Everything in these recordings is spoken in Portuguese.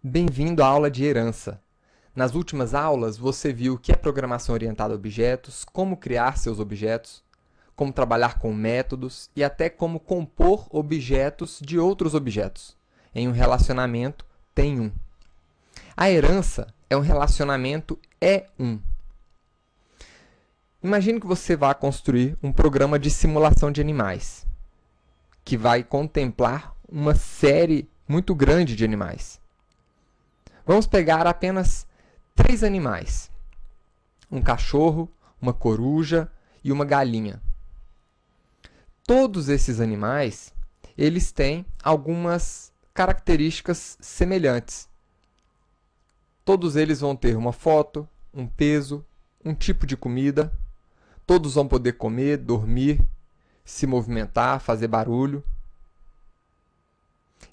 Bem-vindo à aula de herança. Nas últimas aulas, você viu o que é programação orientada a objetos, como criar seus objetos, como trabalhar com métodos e até como compor objetos de outros objetos. Em um relacionamento, tem um. A herança é um relacionamento E1. Imagine que você vá construir um programa de simulação de animais, que vai contemplar uma série muito grande de animais. Vamos pegar apenas 3 animais: um cachorro, uma coruja e uma galinha. Todos esses animais, eles têm algumas características semelhantes. Todos eles vão ter uma foto, um peso, um tipo de comida. Todos vão poder comer, dormir, se movimentar, fazer barulho.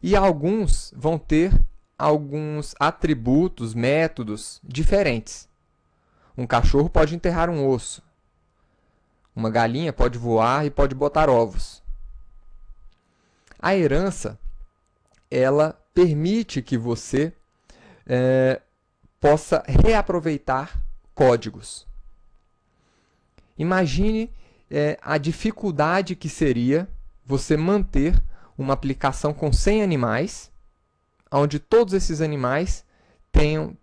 E alguns vão ter alguns atributos, métodos diferentes. Um cachorro pode enterrar um osso. Uma galinha pode voar e pode botar ovos. A herança, ela permite que você possa reaproveitar códigos. Imagine a dificuldade que seria você manter uma aplicação com 100 animais, onde todos esses animais tenham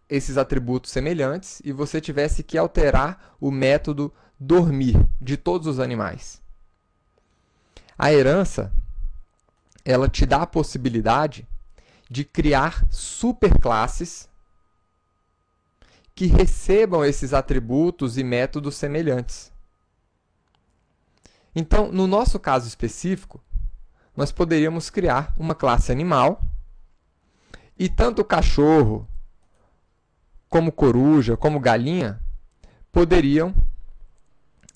esses atributos semelhantes e você tivesse que alterar o método dormir de todos os animais. A herança, ela te dá a possibilidade de criar superclasses que recebam esses atributos e métodos semelhantes. Então, no nosso caso específico, nós poderíamos criar uma classe animal e tanto o cachorro, como coruja, como galinha, poderiam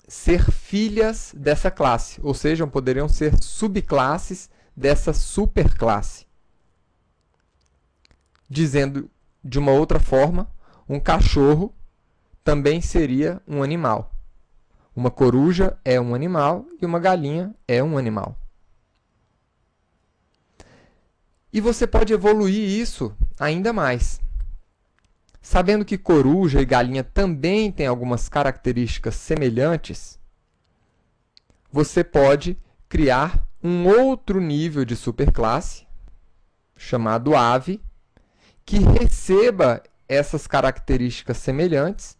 ser filhas dessa classe, ou seja, poderiam ser subclasses dessa superclasse. Dizendo de uma outra forma, um cachorro também seria um animal. Uma coruja é um animal e uma galinha é um animal. E você pode evoluir isso ainda mais. Sabendo que coruja e galinha também têm algumas características semelhantes, você pode criar um outro nível de superclasse, chamado ave, que receba essas características semelhantes,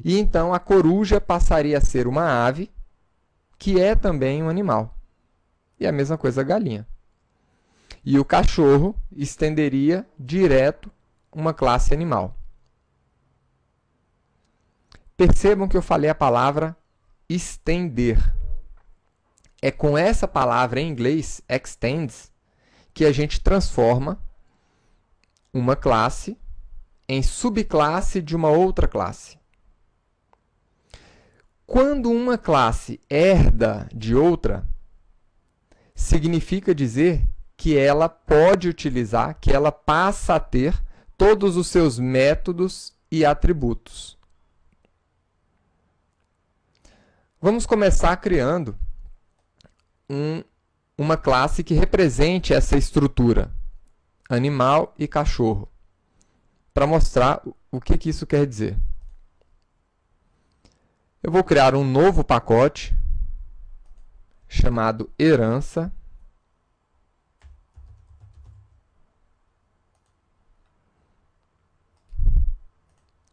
e então a coruja passaria a ser uma ave, que é também um animal. E a mesma coisa a galinha. E o cachorro estenderia direto uma classe animal. Percebam que eu falei a palavra estender. É com essa palavra em inglês, extends, que a gente transforma uma classe em subclasse de uma outra classe. Quando uma classe herda de outra, significa dizer que ela pode utilizar, que ela passa a ter todos os seus métodos e atributos. Vamos começar criando uma classe que represente essa estrutura, animal e cachorro, para mostrar o que isso quer dizer. Eu vou criar um novo pacote chamado herança.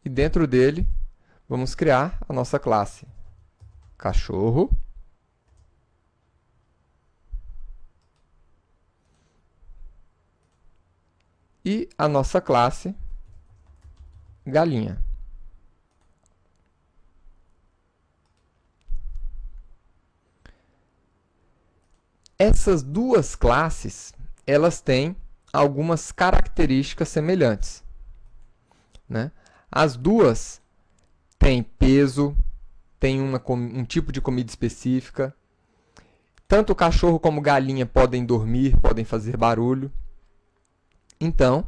E dentro dele, vamos criar a nossa classe cachorro. E a nossa classe galinha. Essas duas classes, elas têm algumas características semelhantes, né? As duas têm peso, têm um tipo de comida específica. Tanto o cachorro como galinha podem dormir, podem fazer barulho. Então,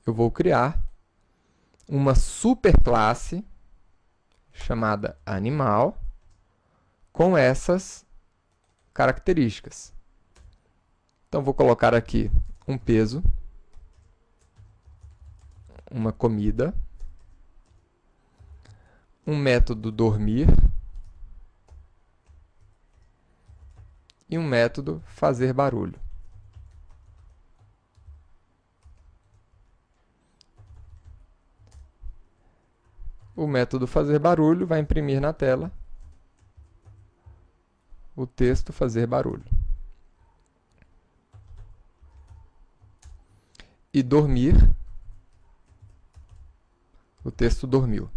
eu vou criar uma superclasse chamada animal com essas características. Então, vou colocar aqui um peso, uma comida, um método dormir e um método fazer barulho. O método fazer barulho vai imprimir na tela o texto fazer barulho. E dormir, o texto dormiu.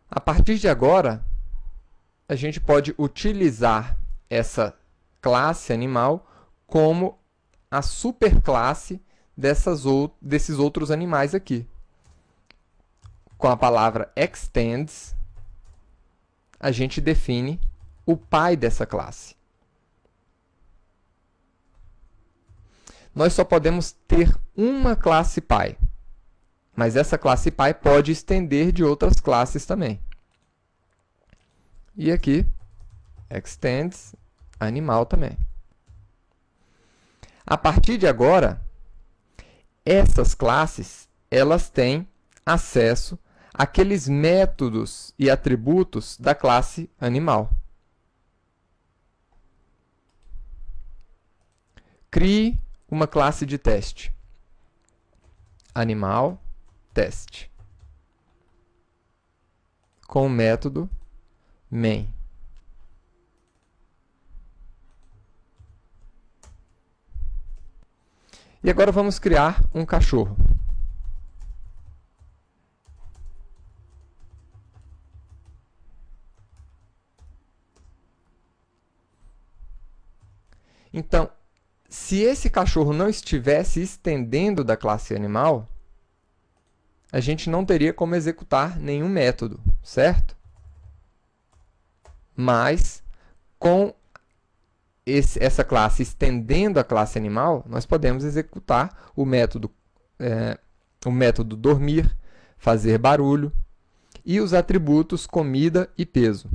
A partir de agora, a gente pode utilizar essa classe animal como a superclasse desses outros animais aqui. Com a palavra extends, a gente define o pai dessa classe. Nós só podemos ter uma classe pai, mas essa classe pai pode estender de outras classes também. E aqui, extends, animal também. A partir de agora, essas classes, elas têm acesso àqueles métodos e atributos da classe animal. Crie uma classe de teste. Animal teste. Com o método main. E agora vamos criar um cachorro. Então, se esse cachorro não estivesse estendendo da classe animal, a gente não teria como executar nenhum método, certo? Mas, com essa classe estendendo a classe animal, nós podemos executar o método dormir, fazer barulho e os atributos comida e peso.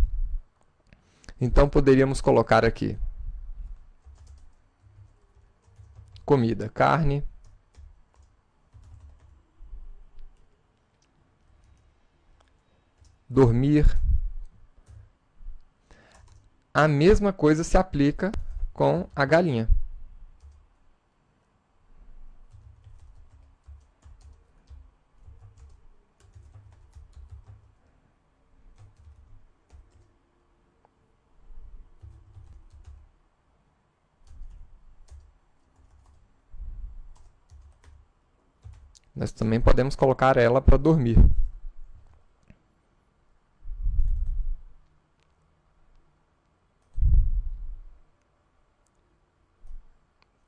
Então, poderíamos colocar aqui comida, carne, dormir. A mesma coisa se aplica com a galinha. Nós também podemos colocar ela para dormir.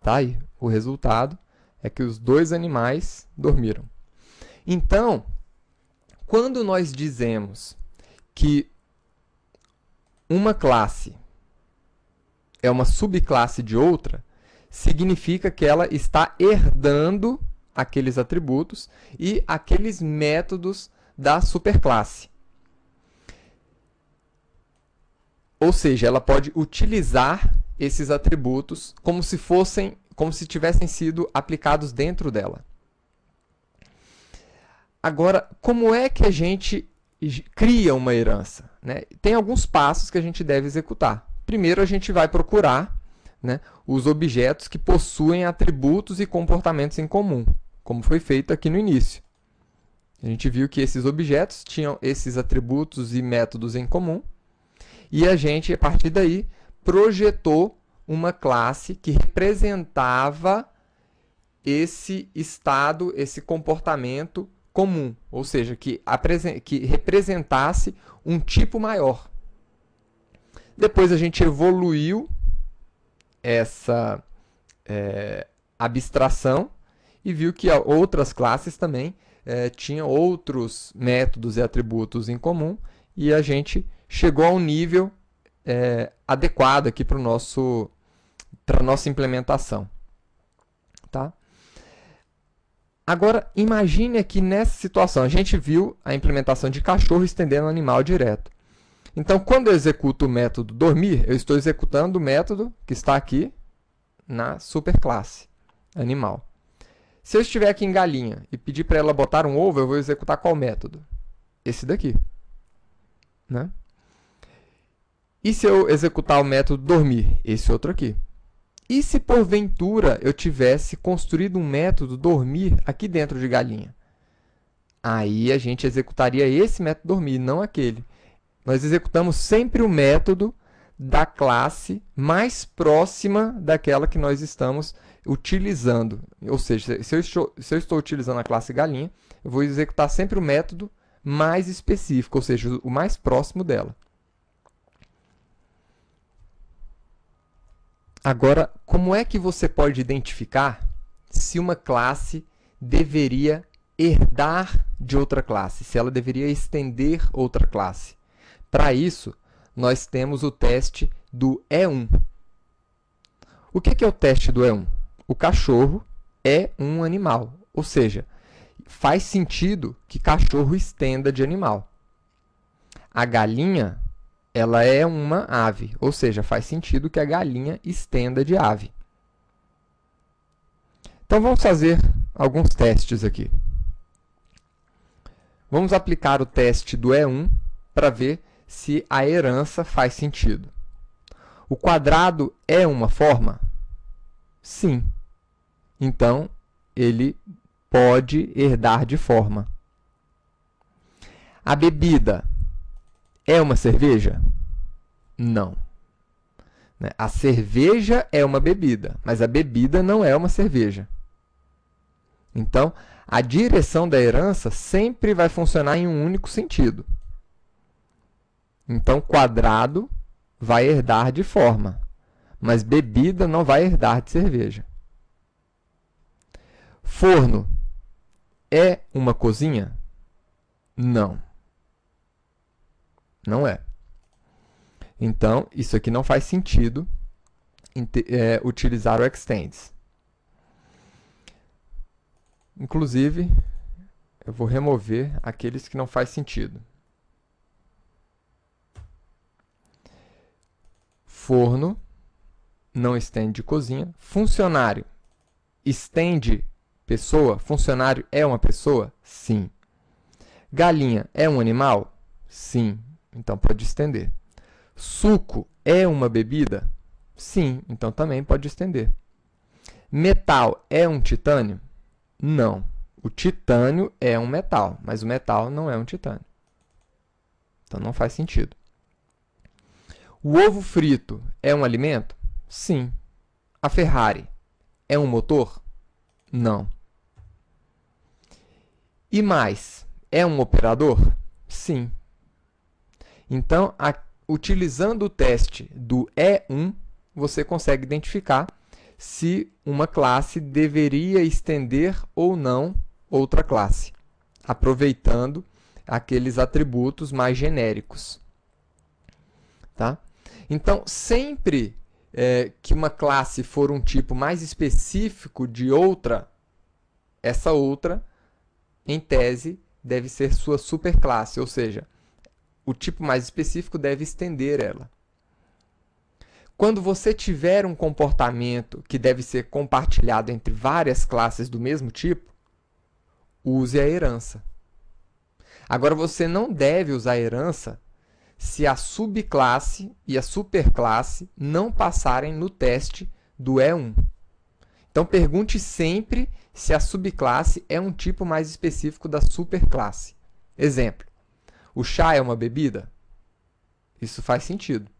Tá aí. O resultado é que os dois animais dormiram. Então, quando nós dizemos que uma classe é uma subclasse de outra, significa que ela está herdando aqueles atributos e aqueles métodos da superclasse. Ou seja, ela pode utilizar esses atributos como se tivessem sido aplicados dentro dela. Agora, como é que a gente cria uma herança, né? Tem alguns passos que a gente deve executar. Primeiro, a gente vai procurar, né, os objetos que possuem atributos e comportamentos em comum, como foi feito aqui no início. A gente viu que esses objetos tinham esses atributos e métodos em comum, e a gente, a partir daí, projetou uma classe que representava esse estado, esse comportamento comum, ou seja, que representasse um tipo maior. Depois a gente evoluiu essa abstração e viu que outras classes também tinham outros métodos e atributos em comum, e a gente chegou a um nível adequado aqui para a nossa implementação. Tá? Agora, imagine aqui nessa situação, a gente viu a implementação de cachorro estendendo o animal direto. Então, quando eu executo o método dormir, eu estou executando o método que está aqui na superclasse animal. Se eu estiver aqui em galinha e pedir para ela botar um ovo, eu vou executar qual método? Esse daqui. Né? E se eu executar o método dormir? Esse outro aqui. E se porventura eu tivesse construído um método dormir aqui dentro de galinha? Aí a gente executaria esse método dormir, não aquele. Nós executamos sempre o método da classe mais próxima daquela que nós estamos utilizando. Ou seja, se eu estou utilizando a classe galinha, eu vou executar sempre o método mais específico, ou seja, o mais próximo dela. Agora, como é que você pode identificar se uma classe deveria herdar de outra classe, se ela deveria estender outra classe? Para isso, nós temos o teste do E1. O que é o teste do E1? O cachorro é um animal, ou seja, faz sentido que cachorro estenda de animal. A galinha, ela é uma ave, ou seja, faz sentido que a galinha estenda de ave. Então, vamos fazer alguns testes aqui. Vamos aplicar o teste do E1 para ver se a herança faz sentido. O quadrado é uma forma? Sim. Então, ele pode herdar de forma. A bebida é uma cerveja? Não. A cerveja é uma bebida, mas a bebida não é uma cerveja. Então, a direção da herança sempre vai funcionar em um único sentido. Então, quadrado vai herdar de forma, mas bebida não vai herdar de cerveja. Forno é uma cozinha? Não. Não é. Então, isso aqui não faz sentido utilizar o extends. Inclusive, eu vou remover aqueles que não faz sentido. Forno não estende cozinha. Funcionário estende pessoa? Funcionário é uma pessoa? Sim. Galinha é um animal? Sim. Então, pode estender. Suco é uma bebida? Sim. Então, também pode estender. Metal é um titânio? Não. O titânio é um metal, mas o metal não é um titânio. Então, não faz sentido. O ovo frito é um alimento? Sim. A Ferrari é um motor? Não. E mais, é um operador? Sim. Então, utilizando o teste do E1, você consegue identificar se uma classe deveria estender ou não outra classe, aproveitando aqueles atributos mais genéricos. Tá? Então, sempre que uma classe for um tipo mais específico de outra, essa outra, em tese, deve ser sua superclasse, ou seja, o tipo mais específico deve estender ela. Quando você tiver um comportamento que deve ser compartilhado entre várias classes do mesmo tipo, use a herança. Agora, você não deve usar a herança se a subclasse e a superclasse não passarem no teste do E1. Então, pergunte sempre se a subclasse é um tipo mais específico da superclasse. Exemplo, o chá é uma bebida? Isso faz sentido.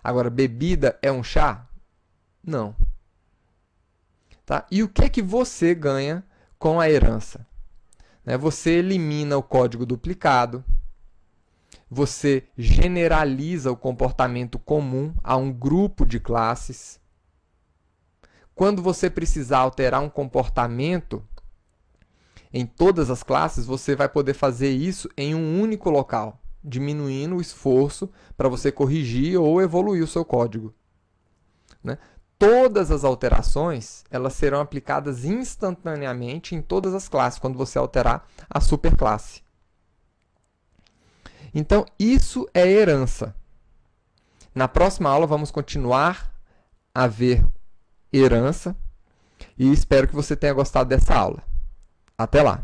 Agora, bebida é um chá? Não. Tá? E o que é que você ganha com a herança? Você elimina o código duplicado, você generaliza o comportamento comum a um grupo de classes. Quando você precisar alterar um comportamento em todas as classes, você vai poder fazer isso em um único local, diminuindo o esforço para você corrigir ou evoluir o seu código. Todas as alterações elas serão aplicadas instantaneamente em todas as classes, quando você alterar a superclasse. Então, isso é herança. Na próxima aula, vamos continuar a ver herança. E espero que você tenha gostado dessa aula. Até lá!